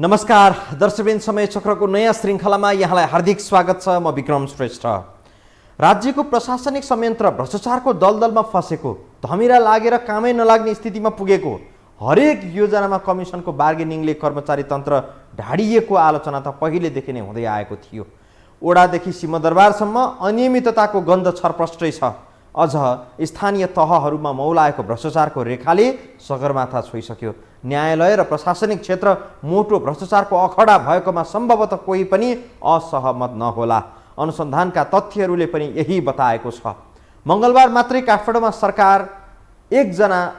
नमस्कार दर्शकवृन्द, समय चक्रको नयाँ श्रृङ्खलामा यहाँलाई हार्दिक स्वागत छ। म विक्रम श्रेष्ठ। राज्यको प्रशासनिक संयन्त्र भ्रष्टाचारको दलदलमा फसेको, धमिरा लागेर कामै नलाग्ने स्थितिमा पुगेको, हरेक योजनामा कमिसनको बार्गेनिङले कर्मचारी तन्त्र ढाडिएको आलोचना त पहिलेदेखि नै हुँदै आएको थियो। ओडादेखि सिंहदरबारसम्म अनियमितताको गन्ध छरप्रष्टै छ। अझ स्थानीय तहहरूमा मौलाएको भ्रष्टाचारको रेखाले सगरमाथा छोइसक्यो। न्यायालय र प्रशासनिक क्षेत्र मोटो भ्रष्टाचारको अखडा भएकोमा सम्भवतः कोही पनि असहमत नहोला। अनुसन्धानका तथ्यहरूले पनि यही बताएको छ। मङ्गलबार मात्रै काठमाडौँमा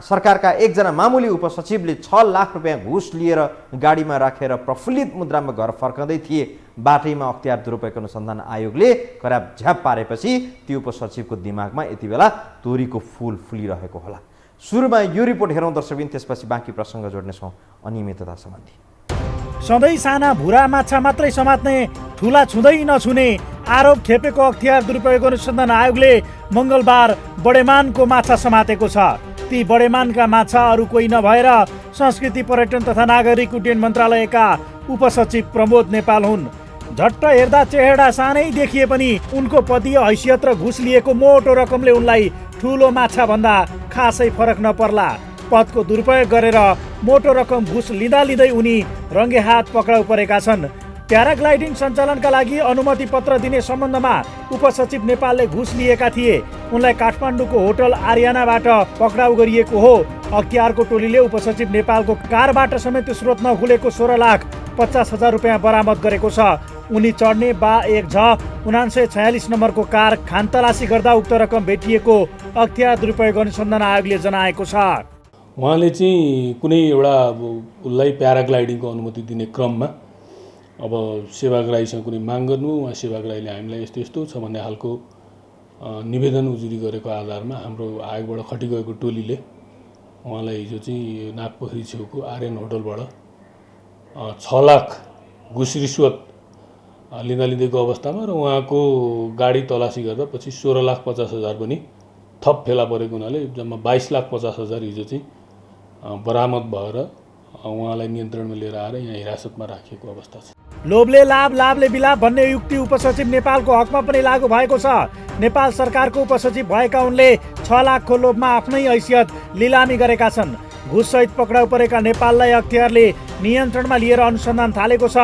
सरकारका एकजना मामुली उपसचिवले 6 लाख रुपियाँ घुस लिएर गाडीमा राखेर प्रफुल्लित मुद्रामा घर फर्कँदै थिए। बाटैमा अख्तियार दुरुपयोग अनुसन्धान आयोगले कराब झ्याप पारेपछि ती उपसचिवको दिमागमा यति बेला तोरीको फूल फुलिरहेको होला। सुरुमा यो रिपोर्ट हेरौँ दर्शकबिन, त्यसपछि बाँकी प्रसङ्ग जोड्नेछौँ अनियमितता सम्बन्धी। सधैँ साना भुरा माछा मात्रै समात्ने, ठुला छुँदै नछुने आरोप खेपेको अख्तियार दुरुपयोग अनुसन्धान आयोगले मङ्गलबार बडेमानको माछा समातेको छ। ती बडेमानका माछा अरू कोही नभएर संस्कृति पर्यटन तथा नागरिक उड्डयन मन्त्रालयका उपसचिव प्रमोद नेपाल हुन्। झट्ट हेर्दा चेहरा सानै देखिए पनि उनको पदीय हैसियत र घुस लिएको मोटो रकमले उनलाई ठुलो माछा भन्दा खासै फरक नपर्ला। पदको दुरुपयोग गरेर मोटो रकम घुस लिँदै उनी रङ्गे हात पक्राउ परेका छन्। प्याराग्लाइडिङ सञ्चालनका लागि अनुमति पत्र दिने सम्बन्धमा उपसचिव नेपालले घुस लिएका थिए। उनलाई काठमाडौँको होटल आर्यानाबाट पक्राउ गरिएको हो। अख्तियारको टोलीले उपसचिव नेपालको कारबाट समेत स्रोत नखुलेको 16,50,000 रुपियाँ बरामद गरेको छ। उनी चढ्ने बा1 1946 नम्बरको कार खानतलासी गर्दा उक्त रकम भेटिएको अख्तियार दुरुपयोग अनुसन्धान आयोगले जनाएको छ। उहाँले चाहिँ कुनै एउटा उसलाई प्याराग्लाइडिङको अनुमति दिने क्रममा अब सेवाग्राहीसँग कुनै माग गर्नु, उहाँ सेवाग्राहीले हामीलाई यस्तो यस्तो छ भन्ने खालको निवेदन उजुरी गरेको आधारमा हाम्रो आयोगबाट खटिगएको टोलीले उहाँलाई हिजो चाहिँ नागपोखरी छेउको आर्यन होटलबाट 6 लाख घुस रिश्वत लिँदैको अवस्थामा र उहाँको गाडी तलासी गर्दा पछि 16,50,000 पनि थप फेला परेको हुनाले जम्मा 22,50,000 हिजो चाहिँ बरामद भएर उहाँलाई नियन्त्रणमा लिएर आएर यहाँ हिरासतमा राखिएको अवस्था छ। लोभले लाभ, लाभले विलाप भन्ने युक्ति उपसचिव नेपालको हकमा पनि लागू भएको छ। नेपाल सरकारको उपसचिव भएका उनले 6 लाखको लोभमा आफ्नै हैसियत लिलामी गरेका छन्। घुससहित पक्राउ परेका नेपाललाई अख्तियारले नियन्त्रणमा लिएर अनुसन्धान थालेको छ।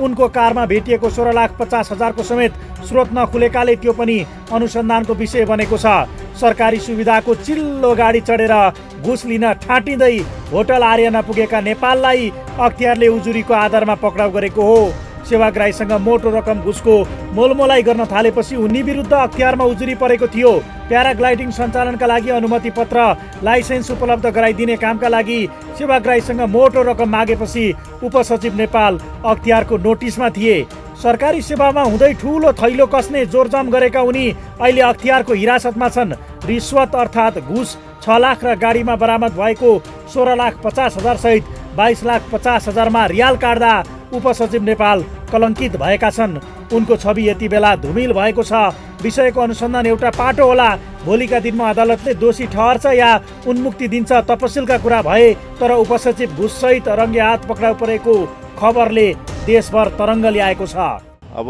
उनको कारमा भेटिएको 16,50,000 को समेत स्रोत नखुलेकाले त्यो पनि अनुसन्धानको विषय बनेको छ। सरकारी सुविधाको चिल्लो गाडी चढेर घुस लिन ठाटिँदै होटल आर्याना पुगेका नेपाललाई अख्तियारले उजुरीको आधारमा पक्राउ गरेको हो। सेवाग्राहीसँग मोटो रकम घुसको मोलमोलाई गर्न थालेपछि उनी विरुद्ध अख्तियारमा उजुरी परेको थियो। प्याराग्लाइडिङ सञ्चालनका लागि अनुमति पत्र, लाइसेन्स उपलब्ध गराइदिने कामका लागि सेवाग्राहीसँग मोटो रकम मागेपछि उपसचिव नेपाल अख्तियारको नोटिसमा थिए। सरकारी सेवामा हुँदै ठुलो थैलो कसने जोरजम गरेका उनी अहिले अख्तियारको हिरासतमा छन्। रिश्वत अर्थात् घुस 6 लाख र गाडीमा बरामद भएको 16,50,000 सहित 22,50,000 मा रियाल काट्दा उपसचिव नेपाल कलङ्कित भएका छन्। उनको छवि यति बेला धुमिल भएको छ। विषयको अनुसन्धान एउटा पाटो होला। भोलिका दिनमा अदालतले दोषी ठहर्छ या उन्मुक्ति दिन्छ तपसिलका कुरा भए, तर उपसचिव घुससहित रङ्गे हात पक्राउ परेको खबरले देशभर तरङ्ग ल्याएको छ। अब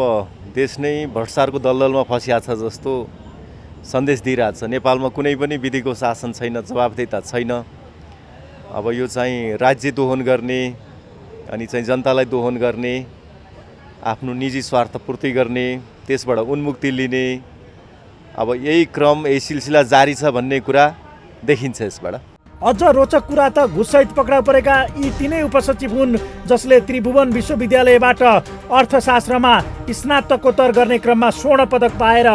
देश नै भ्रष्टाचारको दलदलमा फसिया छ जस्तो सन्देश दिइरहेको छ। नेपालमा कुनै पनि विधिको शासन छैन, जवाबदेहिता छैन। अब यो चाहिँ राज्य दोहन गर्ने अनि चाहिँ जनतालाई दोहन गर्ने, आफ्नो निजी स्वार्थ पूर्ति गर्ने, त्यसबाट उन्मुक्ति लिने, अब यही क्रम, यही सिलसिला जारी छ भन्ने कुरा देखिन्छ यसबाट। अझ रोचक कुरा त घुससहित पक्राउ परेका यी तीनै उपसचिव हुन् जसले त्रिभुवन विश्वविद्यालयबाट अर्थशास्त्रमा स्नातकोत्तर गर्ने क्रममा स्वर्ण पदक पाएर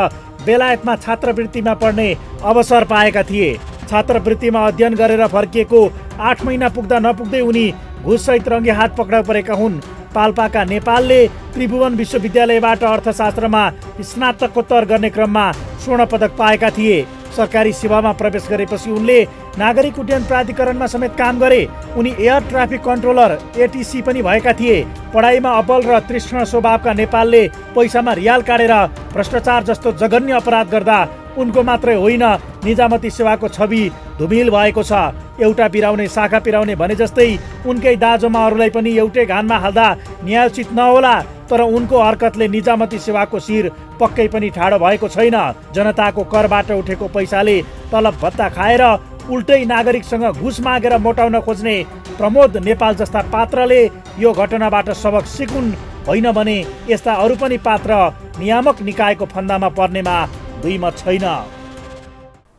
बेलायतमा छात्रवृत्तिमा पढ्ने अवसर पाएका थिए। छात्रवृत्तिमा अध्ययन गरेर फर्किएको 8 महिना पुग्दा नपुग्दै उनी घुससहित रङ्गे हात पक्राउ परेका हुन्। पाल्पाका नेपालले त्रिभुवन विश्वविद्यालयबाट अर्थशास्त्रमा स्नातकोत्तर गर्ने क्रममा स्वर्ण पदक पाएका थिए। सरकारी सेवामा प्रवेश गरेपछि उनले नागरिक उड्डयन प्राधिकरणमा समेत काम गरे। उनी एयर ट्राफिक कन्ट्रोलर एटिसी पनि भएका थिए। पढाइमा अब्बल र तीक्ष्ण स्वभावका नेपालले पैसामा रियाल काटेर भ्रष्टाचार जस्तो जघन्य अपराध गर्दा उनको मात्रै होइन, निजामती सेवाको छवि धुमिल भएको छ। एउटा पिराउने शाखा पिराउने भने जस्तै उनकै दाँजोमा अरूलाई पनि एउटै घानमा हाल्दा न्यायोचित नहोला, तर उनको हरकतले निजामती सेवाको शिर पक्कै पनि ठाडो भएको छैन। जनताको करबाट उठेको पैसाले तलब भत्ता खाएर उल्टै नागरिकसँग घुस मागेर मोटाउन खोज्ने प्रमोद नेपाल जस्ता पात्रले यो घटनाबाट सबक सिकुन्, होइन भने यस्ता अरू पनि पात्र नियामक निकायको फन्दामा पर्नेमा दुई मत छैन।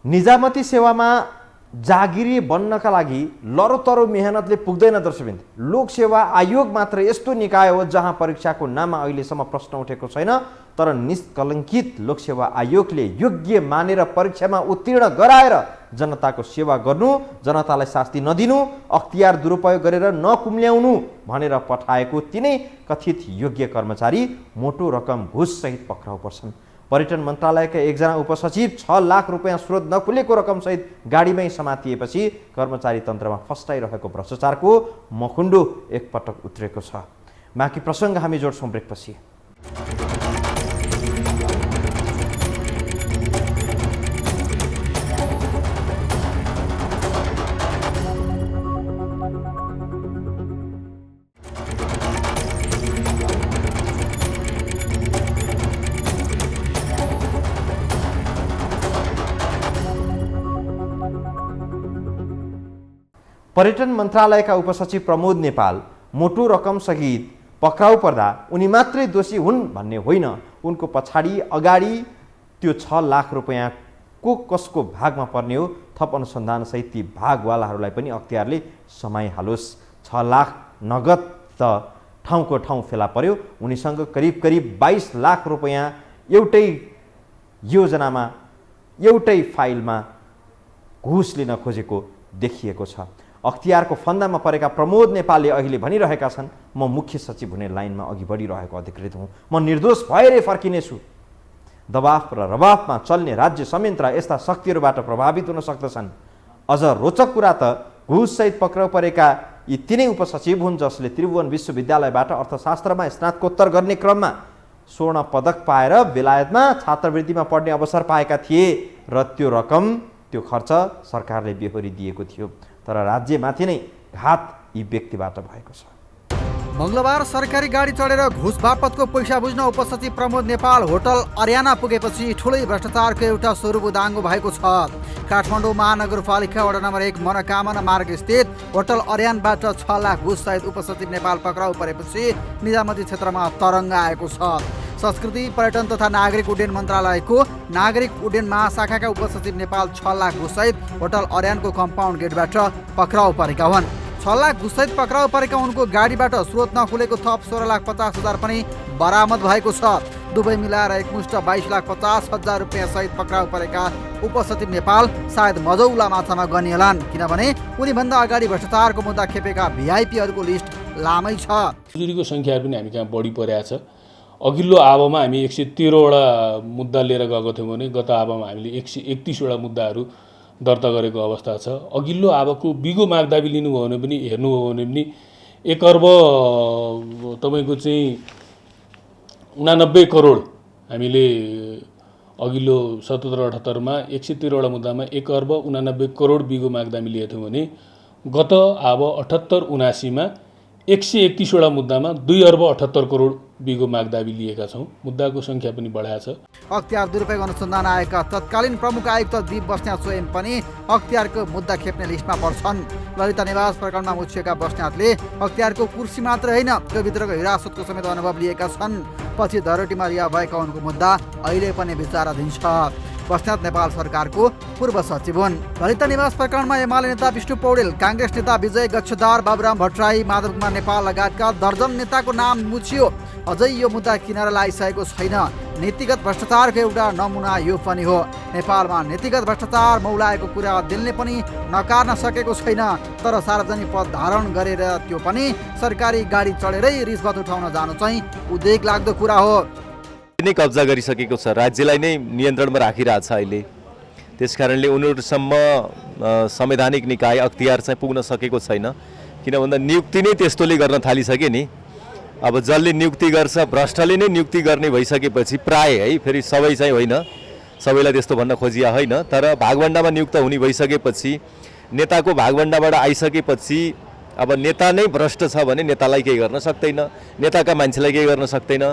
निजामती सेवामा जागिरी बन्नका लागि लरोतरो मेहनतले पुग्दैन दर्शकवृन्द। लोकसेवा आयोग मात्र यस्तो निकाय हो जहाँ परीक्षाको नाममा अहिलेसम्म प्रश्न उठेको छैन, तर निष्कलङ्कित लोकसेवा आयोगले योग्य मानेर परीक्षामा उत्तीर्ण गराएर जनताको सेवा गर्नु, जनतालाई शास्ति नदिनु, अख्तियार दुरुपयोग गरेर नकुम्ल्याउनु भनेर पठाएको तिनै कथित योग्य कर्मचारी मोटो रकम घुससहित पक्राउ पर्छन्। पर्यटन मन्त्रालयका एकजना उपसचिव 6 लाख रुपियाँ स्रोत नखुलेको रकमसहित गाडीमै समातिएपछि कर्मचारी तन्त्रमा फस्टाइरहेको भ्रष्टाचारको मखुण्डो एकपटक उत्रेको छ। बाँकी प्रसङ्ग हामी जोड्छौँ ब्रेकपछि। पर्यटन मन्त्रालयका उपसचिव प्रमोद नेपाल मोटो रकमसहित पक्राउ पर्दा उनी मात्रै दोषी हुन् भन्ने होइन, उनको पछाडि अगाडि त्यो 6 लाख रुपियाँ को कसको भागमा पर्ने हो, थप अनुसन्धानसहित ती भागवालाहरूलाई पनि अख्तियारले समाइहालोस्। 6 लाख नगद त ठाउँको ठाउँ फेला पर्यो, उनीसँग करिब 22 लाख रुपियाँ एउटै योजनामा एउटै फाइलमा घुस लिन खोजेको देखिएको छ। अख्तियारको फन्दामा परेका प्रमोद नेपालले अहिले भनिरहेका छन्, म मुख्य सचिव हुने लाइनमा अघि बढिरहेको अधिकृत हुँ, म निर्दोष भएरै फर्किनेछु। दबाव र रबावमा चल्ने राज्य संयन्त्र यस्ता शक्तिहरूबाट प्रभावित हुन सक्दछन्। अझ रोचक कुरा त घुससहित पक्राउ परेका यी तिनै उपसचिव हुन् जसले त्रिभुवन विश्वविद्यालयबाट अर्थशास्त्रमा स्नातकोत्तर गर्ने क्रममा स्वर्ण पदक पाएर बेलायतमा छात्रवृत्तिमा पढ्ने अवसर पाएका थिए र त्यो रकम त्यो खर्च सरकारले बेहोरी दिएको थियो, तर राज्यमाथि नै घात यी व्यक्तिबाट भएको छ। मंगलबार सरकारी गाडी चढेर घुस बापतको पैसा बुझ्न उपसचिव प्रमोद नेपाल होटल अर्याना पुगेपछि ठुलै भ्रष्टाचारको एउटा स्वरूप उदाङ्गो भएको छ। काठमाडौँ महानगरपालिका वडा नम्बर 1 मनोकामना मार्ग स्थित होटल अर्यानबाट 6 लाख घुस सहित उपसचिव नेपाल पक्राउ परेपछि निजामती क्षेत्रमा तरङ्ग आएको छ। संस्कृति पर्यटन तथा नागरिक उड्डयन मन्त्रालयको नागरिक उड्डयन महाशाखाका उपसचिव नेपाल 6 लाख घुस सहित होटल अर्यानको कम्पाउन्ड गेटबाट पक्राउ परेका हुन्। 6 लाख घुस सहित पक्राउ परेका उनको गाडीबाट स्रोत नखुलेको थप 16,50,000 पनि बरामद भएको छ। दुवै मिलाएर एकमुष्ट 22,50,000 रुपियाँ सहित पक्राउ परेका उपसचिव नेपाल सायद मजौला माछामा गनिएलान्, किनभने उनीभन्दा अगाडि भ्रष्टाचारको मुद्दा खेपेका भिआइपीहरूको लिस्ट लामै छ। जुरीको सङ्ख्या पनि हामी कहाँ बढी परेको छ। अघिल्लो आवामा हामी 113वटा मुद्दा लिएर गएको थियौँ भने गत आवामा हामीले 131वटा मुद्दाहरू दर्ता गरेको अवस्था छ। अघिल्लो आवाको बिगो मागदाबी लिनुभयो भने पनि हेर्नुभयो भने पनि 1 अर्ब तपाईँको चाहिँ 89 करोड हामीले अघिल्लो 77-78मा 113वटा मुद्दामा 1 अर्ब 89 करोड बिगो मागदाबी लिएको थियौँ भने गत आव 78-79मा 131वटा मुद्दामा 2 अर्ब 78 करोड बिगो मागदाबी लिएका छौँ। मुद्दाको सङ्ख्या पनि बढाएको छ। अख्तियार दुरुपयोग अनुसन्धान आयोगका तत्कालीन प्रमुख आयुक्त दीप बस्नेत स्वयं पनि अख्तियारको मुद्दा खेप्ने लिस्टमा पर्छन्। ललिता निवास प्रकरणमा मुछिएका बस्नेतले अख्तियारको कुर्सी मात्र होइन त्यो भित्रको हिरासतको समेत अनुभव लिएका छन्। पछि धरोटीमा रिहा भएका उनको मुद्दा अहिले पनि विचाराधीन छ। बस्नेत नेपाल सरकारको पूर्व सचिव हुन्। ललिता निवास प्रकरणमा एमाले नेता विष्णु पौडेल, काङ्ग्रेस नेता विजय गच्छदार, बाबुराम भट्टराई, माधव कुमार नेपाल लगायतका दर्जन नेताको नाम मुछियो। अझै यो मुद्दा किनारा लागिसकेको छैन। नीतिगत भ्रष्टाचारको एउटा नमुना यो पनि हो। नेपालमा नीतिगत भ्रष्टाचार मौलाएको कुरा दिलले पनि नकार्न सकेको छैन, तर सार्वजनिक पद धारण गरेर त्यो पनि सरकारी गाडी चढेरै रिश्वत उठाउन जानु चाहिँ उद्वेग लाग्दो कुरा हो। नै कब्जा गरिसकेको छ, राज्यलाई नै नियन्त्रणमा राखिरहेछ अहिले। त्यसकारणले उनीहरूसम्म संवैधानिक निकाय अख्तियार चाहिँ पुग्न सकेको छैन, किन भन्दा नियुक्ति नै त्यस्तोले गर्न थालिसके नि। अब जसले नियुक्ति गर्छ, भ्रष्टले नै नियुक्ति गर्ने भइसकेपछि प्राय है, फेरि सबै चाहिँ होइन, सबैलाई त्यस्तो भन्न खोजिया होइन, तर भागभण्डामा नियुक्त हुने भइसकेपछि नेताको भागभण्डाबाट आइसकेपछि अब नेता नै भ्रष्ट छ भने नेतालाई केही गर्न सक्दैन, नेताका मान्छेलाई केही गर्न सक्दैन।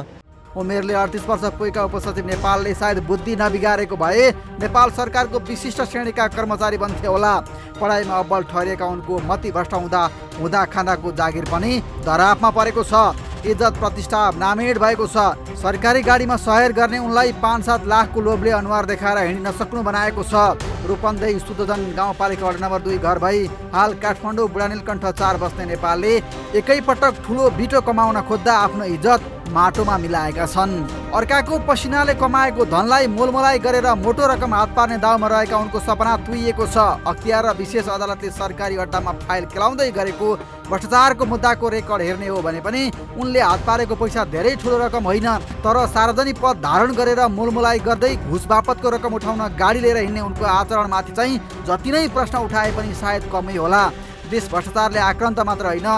उमेरले 38 वर्ष पुगेका उपसचिव नेपालले सायद बुद्धि नबिगारेको भए नेपाल सरकारको विशिष्ट श्रेणीका कर्मचारी बन्थे होला। पढाइमा अब्बल ठहरिएका उनको मति भ्रष्ट हुँदा खाँदाको जागिर पनि धरापमा परेको छ। इज्जत प्रतिष्ठा नामेड भएको छ। सरकारी गाडीमा सहर गर्ने उनलाई 5-7 लाखको लोभले अनुहार देखाएर हिँड्न नसक्नु बनाएको छ। रूपन्देही शुद्धोधन गाउँपालिका वडा नम्बर 2 घर भई हाल काठमाडौँ बुढानीलकण्ठ 4 बस्ने नेपालले एकैपटक ठुलो बिटो कमाउन खोज्दा आफ्नो इज्जत माटोमा मिलाएका छन्। अर्काको पसिनाले कमाएको धनलाई मोलमोलाई गरेर मोटो रकम हात पार्ने दाउमा रहेका उनको सपना तुइएको छ। अख्तियार र विशेष अदालतले सरकारी अड्डामा फाइल केलाउँदै गरेको भ्रष्टाचारको मुद्दाको रेकर्ड हेर्ने हो भने पनि उनले हात पारेको पैसा धेरै ठुलो रकम होइन, तर सार्वजनिक पद धारण गरेर मोलमोलाई गर्दै घुस बापतको रकम उठाउन गाडी लिएर हिँड्ने उनको आचरणमाथि चाहिँ जति नै प्रश्न उठाए पनि सायद कमै होला। देश भ्रष्टाचारले आक्रान्त मात्र होइन,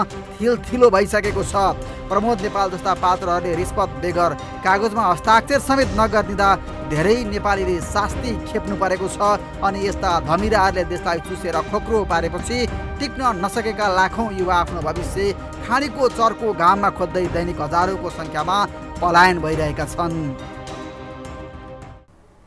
थिलो भइसकेको छ। प्रमोद नेपाल जस्ता पात्रहरूले रिश्वत बेगर कागजमा हस्ताक्षर समेत नगरिदिँदा धेरै नेपालीले शास्ति खेप्नु परेको छ। अनि यस्ता धमिराहरूले देशलाई चुसेर खोक्रो पारेपछि टिक्न नसकेका लाखौँ युवा आफ्नो भविष्य खानीको चर्को घाममा खोज्दै दैनिक हजारौँको सङ्ख्यामा पलायन भइरहेका छन्।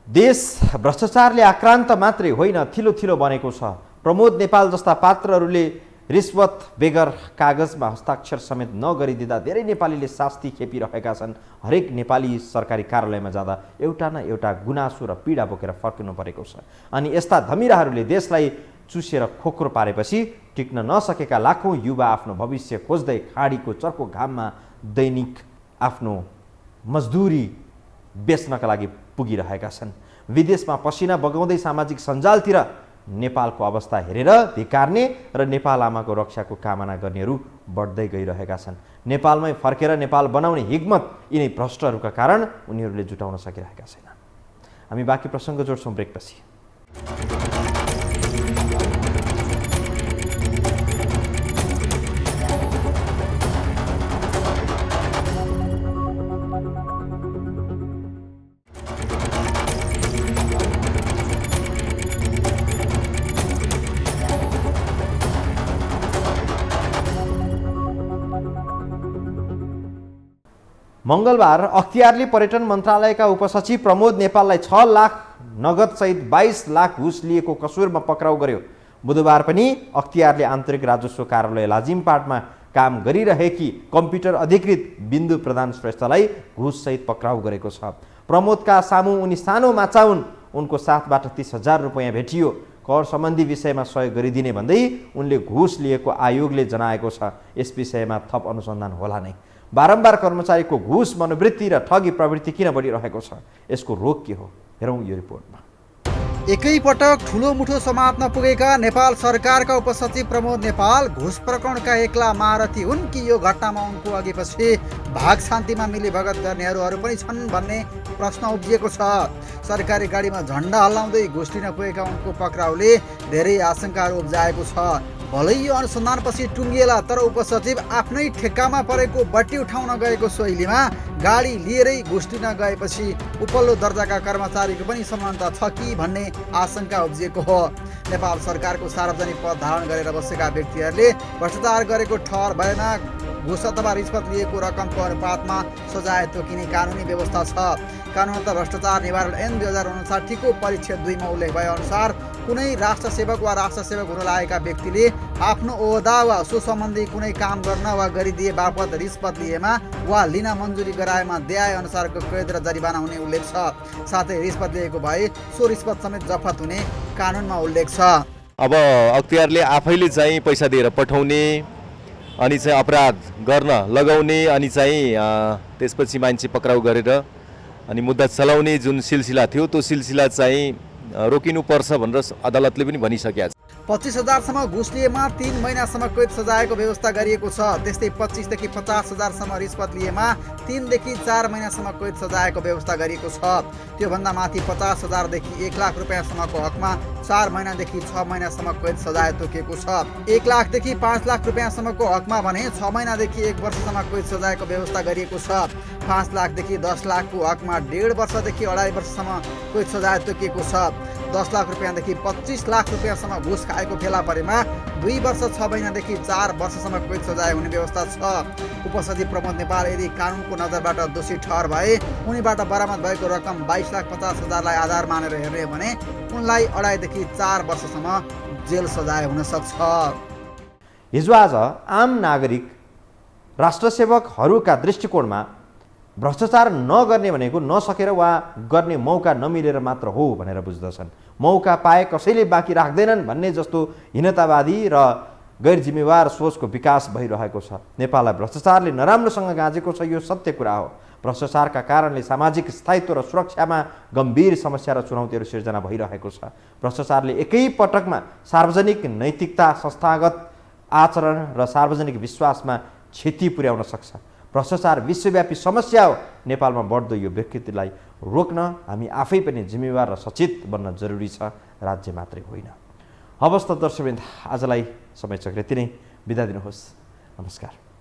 देश भ्रष्टाचारले आक्रान्त मात्रै होइन, थिलो बनेको छ। प्रमोद नेपाल जस्ता पात्रहरूले रिश्वत बेगर कागजमा हस्ताक्षर समेत नगरिदिँदा धेरै नेपालीले शास्ति खेपिरहेका छन्। हरेक नेपाली सरकारी कार्यालयमा जाँदा एउटा न एउटा गुनासो र पीडा बोकेर फर्किनु परेको छ। अनि यस्ता धमिराहरूले देशलाई चुसेर खोक्रो पारेपछि टिक्न नसकेका लाखौँ युवा आफ्नो भविष्य खोज्दै खाडीको चर्को घाममा दैनिक आफ्नो मजदुरी बेच्नका लागि पुगिरहेका छन्। विदेशमा पसिना बगाउँदै सामाजिक सञ्जालतिर नेपालको अवस्था हेरेर धिक्कार्ने र नेपाल आमाको रक्षाको कामना गर्नेहरू बढ्दै गइरहेका छन्। नेपालमै फर्केर नेपाल बनाउने हिम्मत यिनै भ्रष्टहरूका कारण उनीहरूले जुटाउन सकिरहेका छैनन्। हामी बाँकी प्रसङ्ग जोड्छौँ ब्रेकपछि। मङ्गलबार अख्तियारले पर्यटन मन्त्रालयका उपसचिव प्रमोद नेपाललाई 6 लाख नगदसहित 22 लाख घुस लिएको कसुरमा पक्राउ गर्यो। बुधबार पनि अख्तियारले आन्तरिक राजस्व कार्यालय लाजिमपाटमा काम गरिरहेकी कम्प्युटर अधिकृत बिन्दु प्रधान श्रेष्ठलाई घुससहित पक्राउ गरेको छ। प्रमोदका सामु उनी सानो माछा हुन्। उनको साथबाट 30,000 रुपैयाँ भेटियो। कर सम्बन्धी विषयमा सहयोग गरिदिने भन्दै उनले घुस लिएको आयोगले जनाएको छ। यस विषयमा थप अनुसन्धान होला नै। बारम्बार कर्मचारीको घुस मनोवृत्ति र ठगी प्रवृत्ति किन बढिरहेको छ? यसको रोग के हो? हेरौँ यो रिपोर्टमा। एकैपटक ठुलो मुठो समात्न पुगेका नेपाल सरकारका उपसचिव प्रमोद नेपाल घुस प्रकरणका एक्ला महारथी हुन् कि यो घटनामा उनको अघिपछि भाग शान्तिमा मिलीभगत गर्नेहरू पनि छन् भन्ने प्रश्न उब्जिएको छ। सरकारी गाडीमा झण्डा हल्लाउँदै घुस लिन पुगेका उनको पक्राउले धेरै आशंकाहरू उब्जाएको छ। भलै यो अनुसन्धानपछि टुङ्गिएला, तर उपसचिव आफ्नै ठेक्कामा परेको बट्टी उठाउन गएको शैलीमा गाडी लिएरै घुस लिन गएपछि उपल्लो दर्जाका कर्मचारीको पनि समानता छ कि भन्ने आशंका उब्जिएको हो। नेपाल सरकारको सार्वजनिक पद धारण गरेर बसेका व्यक्तिहरूले भ्रष्टाचार गरेको ठहर भएमा घुस अथवा रिश्वत लिएको रकमको अनुपातमा सजाय तोकिने कानुनी व्यवस्था छ। कानुनतः भ्रष्टाचार निवारण ऐन 2059 को परिच्छेद 2 मा उल्लेख भए अनुसार कुनै राष्ट्र सेवक वा राष्ट्र सेवक हुन लागेका व्यक्तिले आफ्नो ओहदा वा सो सम्बन्धी कुनै काम गर्न वा गरिदिए बापत रिश्वत लिएमा वा लिन मन्जुरी गराएमा देय अनुसारको कैद र जरिवाना हुने उल्लेख छ। साथै रिश्वत लिएको भए सो रिश्वत समेत जफत हुने कानुनमा उल्लेख छ। अब अख्तियारले आफैले चाहिँ पैसा दिएर पठाउने अनि चाहिँ अपराध गर्न लगाउने अनि चाहिँ त्यसपछि मान्छे पक्राउ गरेर अनि मुद्दा चलाउने जुन सिलसिला थियो त्यो सिलसिला चाहिँ रोकिनुपर्छ भनेर अदालतले पनि भनिसकेको छ। 25,000 सम्म घुस लिएमा 3 महिनासम्म कैद सजायको व्यवस्था गरिएको छ। त्यस्तै 25 देखि 50,000 सम्म रिश्वत लिएमा 3 देखि 4 महिनासम्म कैद सजायको व्यवस्था गरिएको छ। त्योभन्दा माथि 50,000 देखि 1 लाख रुपियाँसम्मको हकमा 4 महिनादेखि 6 महिनासम्म कैद सजाय तोकिएको छ। 1 लाखदेखि 5 लाख रुपियाँसम्मको हकमा भने 6 महिनादेखि 1 वर्षसम्म कैद सजायको व्यवस्था गरिएको छ। 5 लाखदेखि 10 लाखको हकमा 1.5 वर्षदेखि 2.5 वर्षसम्म कैद सजाय तोकिएको छ। 10 लाख रुपियाँदेखि 25 लाख रुपियाँसम्म घुस खाएको फेला परेमा 2 वर्ष 6 महिनादेखि 4 वर्षसम्म कैद सजाय हुने व्यवस्था छ। उपसचिव प्रमोद नेपाल यदि कानुनको नजरबाट दोषी ठहर भए उनीबाट बरामद भएको रकम 22,50,000लाई आधार मानेर हेर्ने भने उनलाई 2.5 देखि 4 वर्षसम्म जेल सजाय हुन सक्छ। हिजो आज आम नागरिक राष्ट्रसेवकहरूका दृष्टिकोणमा भ्रष्टाचार नगर्ने भनेको नसकेर वा गर्ने मौका नमिलेर मात्र हो भनेर बुझ्दछन्। मौका पाए कसैले बाँकी राख्दैनन् भन्ने जस्तो हीनतावादी र गैर जिम्मेवार सोचको विकास भइरहेको छ। नेपाललाई भ्रष्टाचारले नराम्रोसँग गाँजेको छ, यो सत्य कुरा हो। भ्रष्टाचारका कारणले सामाजिक स्थायित्व र सुरक्षामा गम्भीर समस्या र चुनौतीहरू सिर्जना भइरहेको छ। भ्रष्टाचारले एकै पटकमा सार्वजनिक नैतिकता, संस्थागत आचरण र सार्वजनिक विश्वासमा क्षति पुर्याउन सक्छ। भ्रष्टाचार विश्वव्यापी समस्या हो। नेपालमा बढ्दो यो विकृतिलाई रोक्न हामी आफै पनि जिम्मेवार र सचेत बन्न जरुरी छ, राज्य मात्रै होइन। हवस् त दर्शकवृन्द, आजलाई समय चक्र यति नै। बिदा दिनुहोस्। नमस्कार।